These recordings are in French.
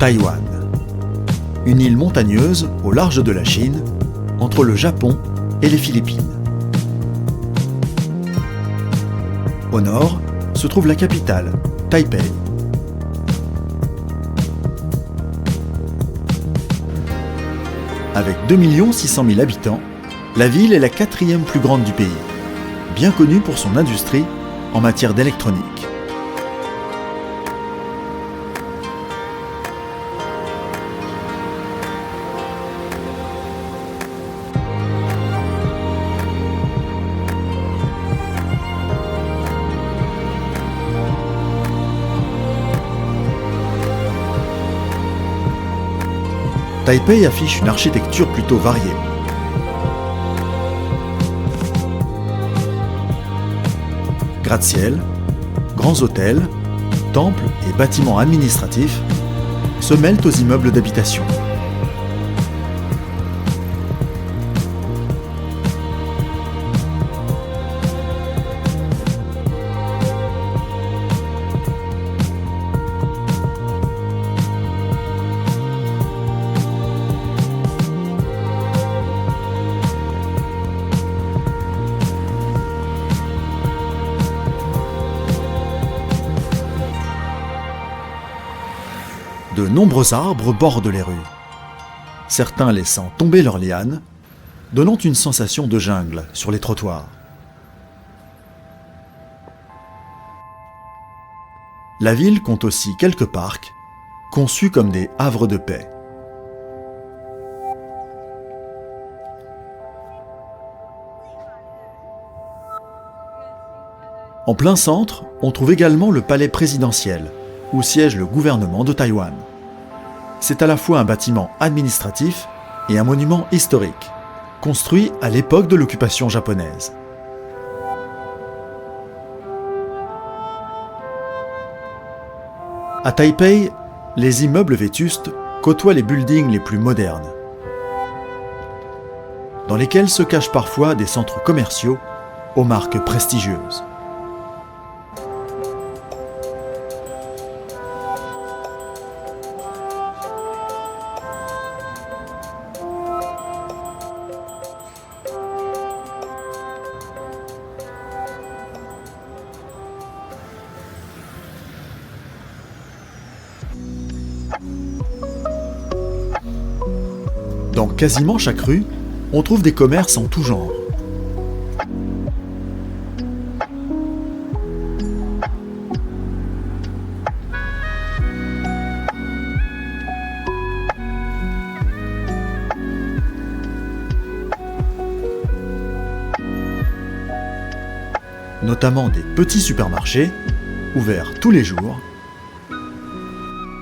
Taïwan. Une île montagneuse au large de la Chine, entre le Japon et les Philippines. Au nord se trouve la capitale, Taipei. Avec 2 600 000 habitants, la ville est la 4e plus grande du pays, bien connue pour son industrie en matière d'électronique. Taipei affiche une architecture plutôt variée. Gratte-ciel, grands hôtels, temples et bâtiments administratifs se mêlent aux immeubles d'habitation. De nombreux arbres bordent les rues, certains laissant tomber leurs lianes, donnant une sensation de jungle sur les trottoirs. La ville compte aussi quelques parcs, conçus comme des havres de paix. En plein centre, on trouve également le palais présidentiel, où siège le gouvernement de Taïwan. C'est à la fois un bâtiment administratif et un monument historique, construit à l'époque de l'occupation japonaise. À Taipei, les immeubles vétustes côtoient les buildings les plus modernes, dans lesquels se cachent parfois des centres commerciaux aux marques prestigieuses. Dans quasiment chaque rue, on trouve des commerces en tout genre. Notamment des petits supermarchés, ouverts tous les jours,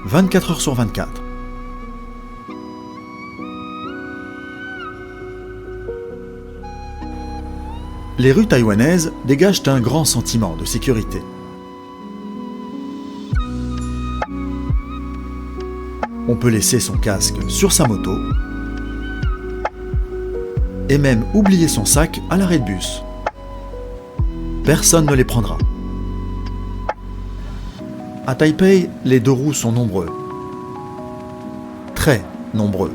24 heures sur 24. Les rues taïwanaises dégagent un grand sentiment de sécurité. On peut laisser son casque sur sa moto et même oublier son sac à l'arrêt de bus. Personne ne les prendra. À Taipei, les 2 roues sont nombreux. Très nombreux.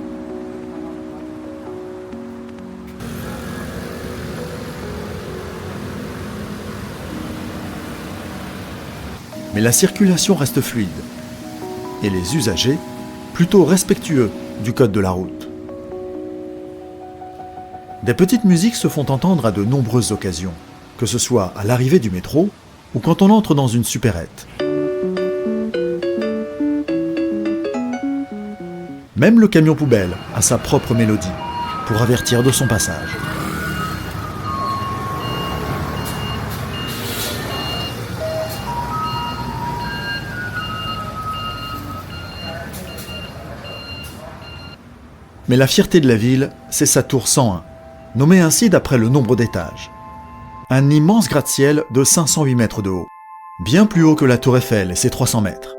Mais la circulation reste fluide et les usagers plutôt respectueux du code de la route. Des petites musiques se font entendre à de nombreuses occasions, que ce soit à l'arrivée du métro ou quand on entre dans une supérette. Même le camion poubelle a sa propre mélodie pour avertir de son passage. Mais la fierté de la ville, c'est sa tour 101, nommée ainsi d'après le nombre d'étages. Un immense gratte-ciel de 508 mètres de haut, bien plus haut que la tour Eiffel et ses 300 mètres.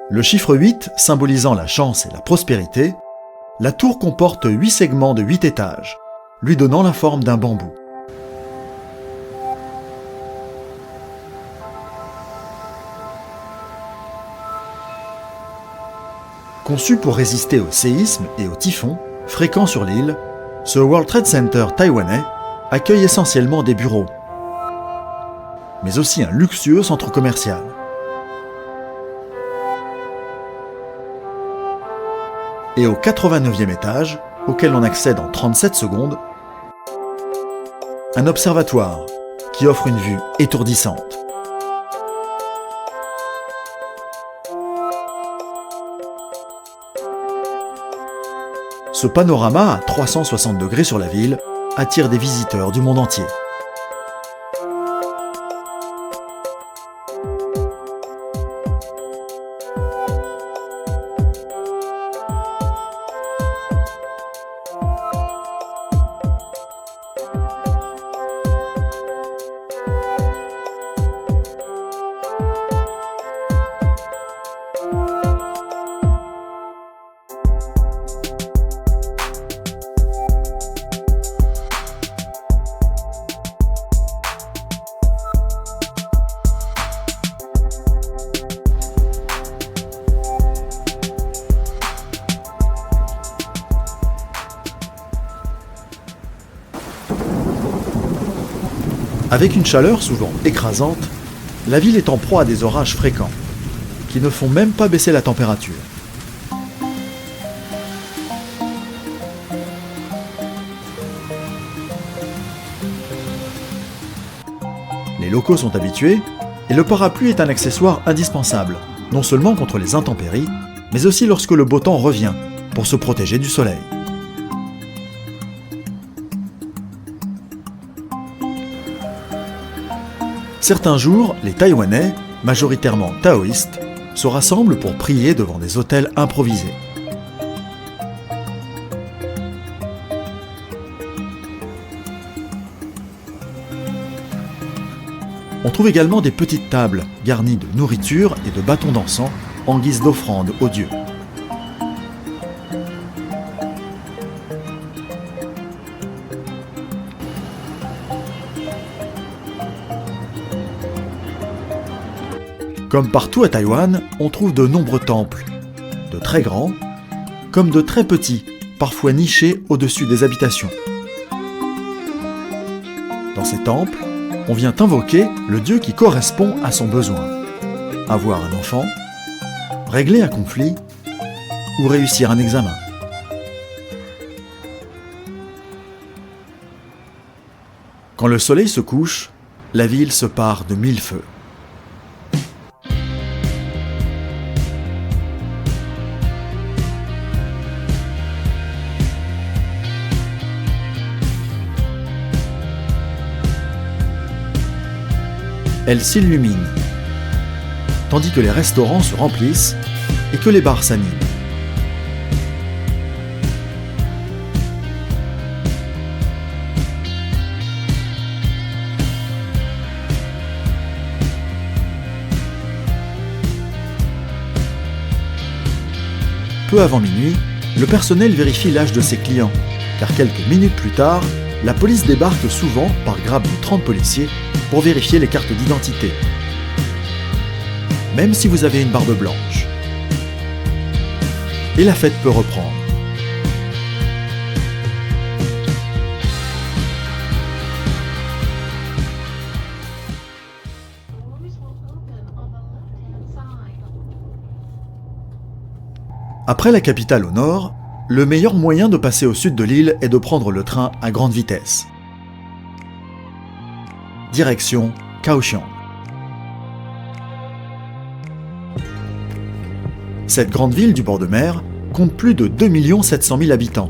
Le chiffre 8 symbolisant la chance et la prospérité, la tour comporte 8 segments de 8 étages, lui donnant la forme d'un bambou. Conçu pour résister aux séismes et aux typhons fréquents sur l'île, ce World Trade Center taïwanais accueille essentiellement des bureaux, mais aussi un luxueux centre commercial. Et au 89e étage, auquel on accède en 37 secondes, un observatoire qui offre une vue étourdissante. Ce panorama à 360 degrés sur la ville attire des visiteurs du monde entier. Avec une chaleur souvent écrasante, la ville est en proie à des orages fréquents, qui ne font même pas baisser la température. Les locaux sont habitués, et le parapluie est un accessoire indispensable, non seulement contre les intempéries, mais aussi lorsque le beau temps revient, pour se protéger du soleil. Certains jours, les Taïwanais, majoritairement taoïstes, se rassemblent pour prier devant des autels improvisés. On trouve également des petites tables garnies de nourriture et de bâtons d'encens en guise d'offrande aux dieux. Comme partout à Taïwan, on trouve de nombreux temples, de très grands, comme de très petits, parfois nichés au-dessus des habitations. Dans ces temples, on vient invoquer le dieu qui correspond à son besoin. Avoir un enfant, régler un conflit ou réussir un examen. Quand le soleil se couche, la ville se pare de mille feux. Elle s'illumine, tandis que les restaurants se remplissent et que les bars s'animent. Peu avant minuit, le personnel vérifie l'âge de ses clients, car quelques minutes plus tard, la police débarque souvent par grappe de 30 policiers pour vérifier les cartes d'identité, même si vous avez une barbe blanche. Et la fête peut reprendre. Après la capitale au nord, le meilleur moyen de passer au sud de l'île est de prendre le train à grande vitesse. Direction Kaohsiung. Cette grande ville du bord de mer compte plus de 2 700 000 habitants.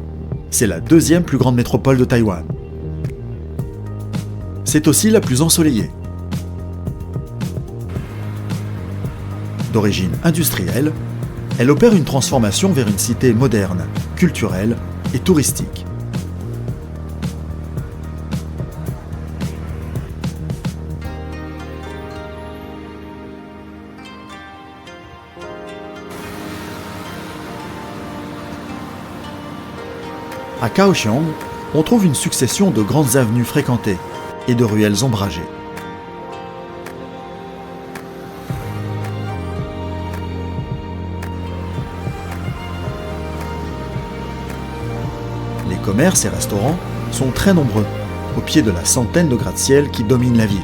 C'est la deuxième plus grande métropole de Taïwan. C'est aussi la plus ensoleillée. D'origine industrielle, elle opère une transformation vers une cité moderne, culturelle et touristique. À Kaohsiung, on trouve une succession de grandes avenues fréquentées et de ruelles ombragées. commerces et restaurants sont très nombreux, au pied de la centaine de gratte-ciel qui dominent la ville.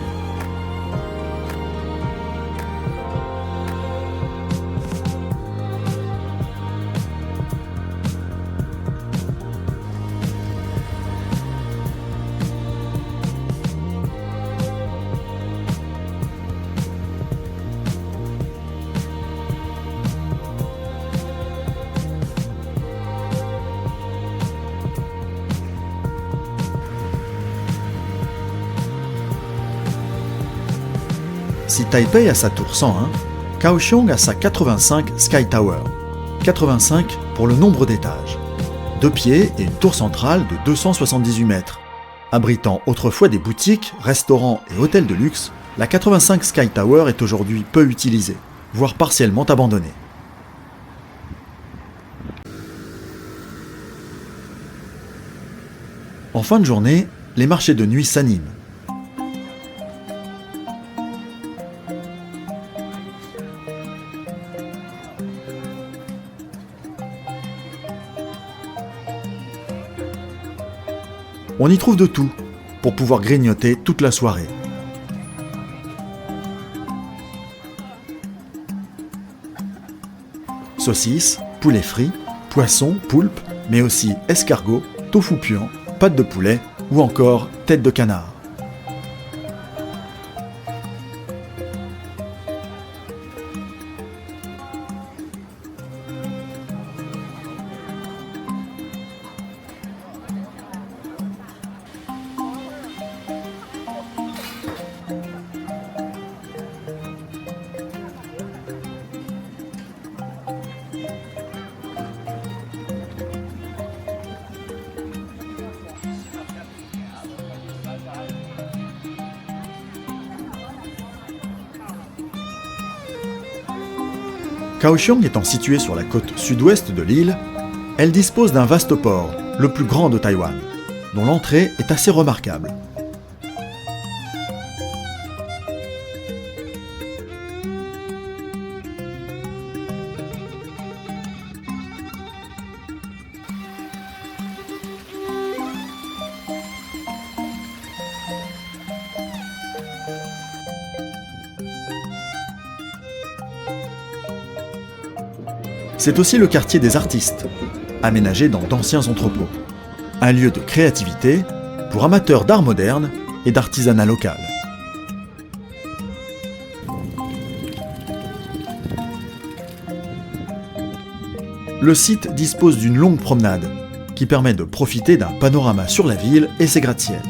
Si Taipei a sa tour 101, Kaohsiung a sa 85 Sky Tower. 85 pour le nombre d'étages. 2 pieds et une tour centrale de 278 mètres. Abritant autrefois des boutiques, restaurants et hôtels de luxe, la 85 Sky Tower est aujourd'hui peu utilisée, voire partiellement abandonnée. En fin de journée, les marchés de nuit s'animent. On y trouve de tout, pour pouvoir grignoter toute la soirée. Saucisses, poulet frit, poisson, poulpe, mais aussi escargot, tofu puant, pâte de poulet ou encore tête de canard. Kaohsiung étant située sur la côte sud-ouest de l'île, elle dispose d'un vaste port, le plus grand de Taïwan, dont l'entrée est assez remarquable. C'est aussi le quartier des artistes, aménagé dans d'anciens entrepôts. Un lieu de créativité pour amateurs d'art moderne et d'artisanat local. Le site dispose d'une longue promenade qui permet de profiter d'un panorama sur la ville et ses gratte-ciel.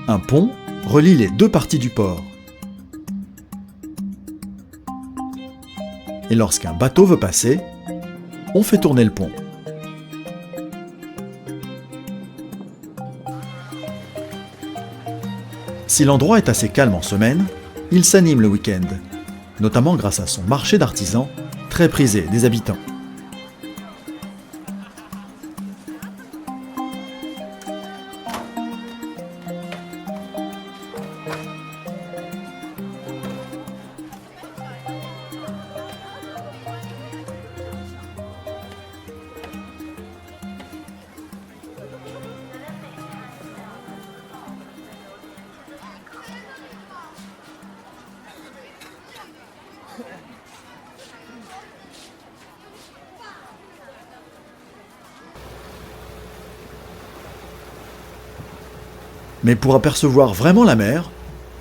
Un pont relie les deux parties du port. Et lorsqu'un bateau veut passer, on fait tourner le pont. Si l'endroit est assez calme en semaine, il s'anime le week-end, notamment grâce à son marché d'artisans, très prisé des habitants. Mais pour apercevoir vraiment la mer,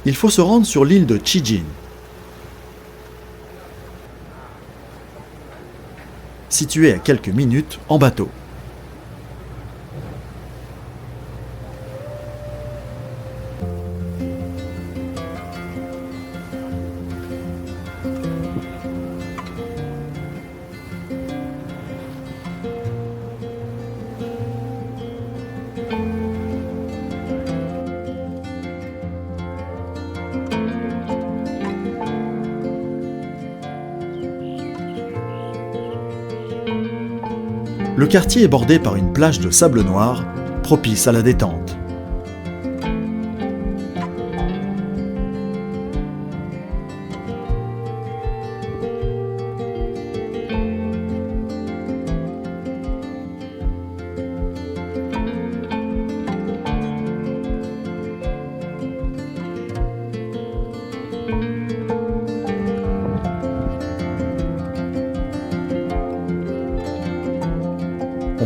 il faut se rendre sur l'île de Chijin. Située à quelques minutes en bateau. Le quartier est bordé par une plage de sable noir, propice à la détente.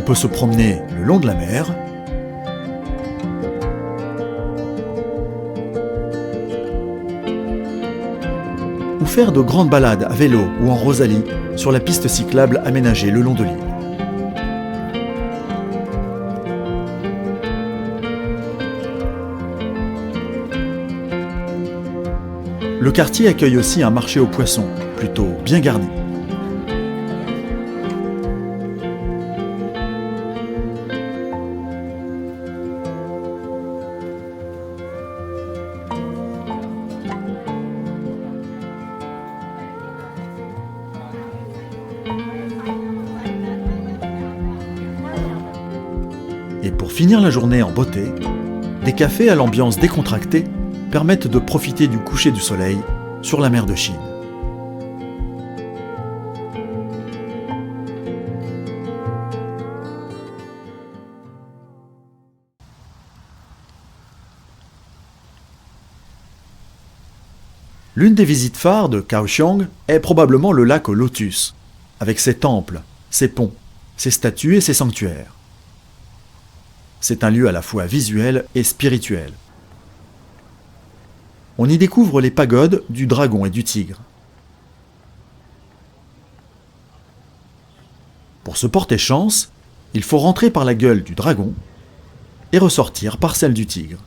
peut se promener le long de la mer, ou faire de grandes balades à vélo ou en Rosalie sur la piste cyclable aménagée le long de l'île. Le quartier accueille aussi un marché aux poissons, plutôt bien garni. Et pour finir la journée en beauté, des cafés à l'ambiance décontractée permettent de profiter du coucher du soleil sur la mer de Chine. L'une des visites phares de Kaohsiung est probablement le lac au lotus, avec ses temples, ses ponts, ses statues et ses sanctuaires. C'est un lieu à la fois visuel et spirituel. On y découvre les pagodes du dragon et du tigre. Pour se porter chance, il faut rentrer par la gueule du dragon et ressortir par celle du tigre.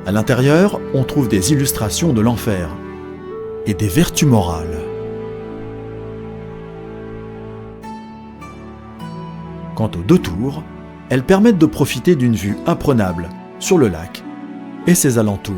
À l'intérieur, on trouve des illustrations de l'enfer et des vertus morales. Quant aux deux tours, elles permettent de profiter d'une vue imprenable sur le lac et ses alentours.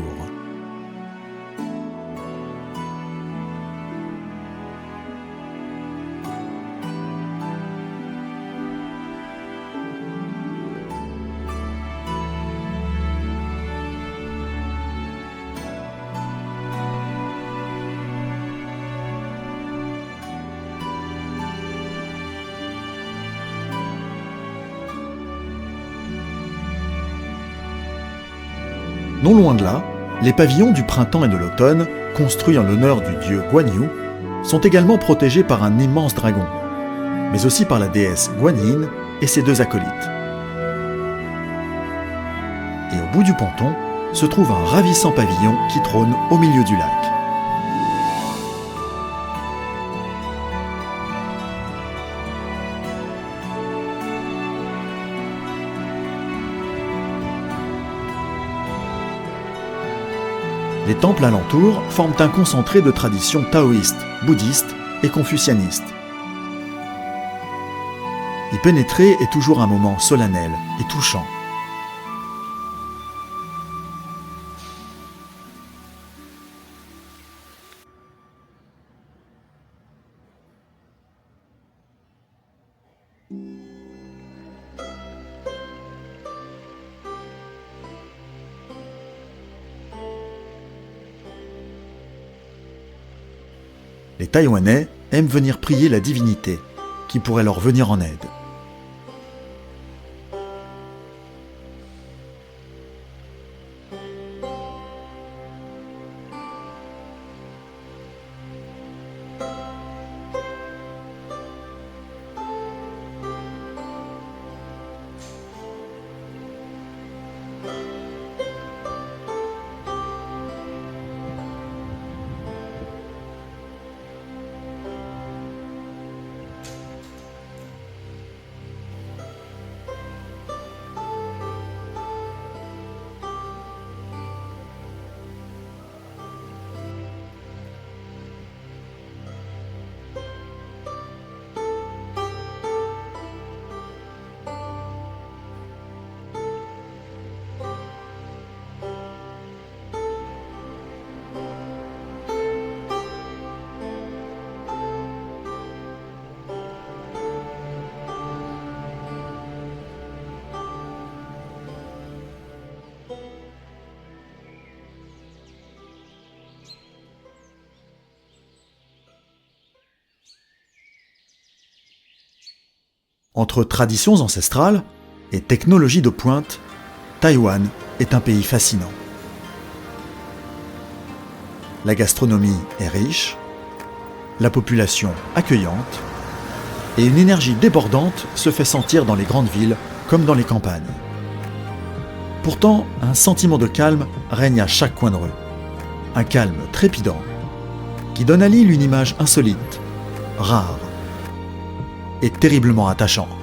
Non loin de là, les pavillons du printemps et de l'automne, construits en l'honneur du dieu Guan Yu, sont également protégés par un immense dragon, mais aussi par la déesse Guan Yin et ses deux acolytes. Et au bout du ponton se trouve un ravissant pavillon qui trône au milieu du lac. Les temples alentours forment un concentré de traditions taoïstes, bouddhistes et confucianistes. Y pénétrer est toujours un moment solennel et touchant. Les Taïwanais aiment venir prier la divinité, qui pourrait leur venir en aide. Entre traditions ancestrales et technologie de pointe, Taïwan est un pays fascinant. La gastronomie est riche, la population accueillante, et une énergie débordante se fait sentir dans les grandes villes comme dans les campagnes. Pourtant, un sentiment de calme règne à chaque coin de rue. Un calme trépidant qui donne à l'île une image insolite, rare et terriblement attachante.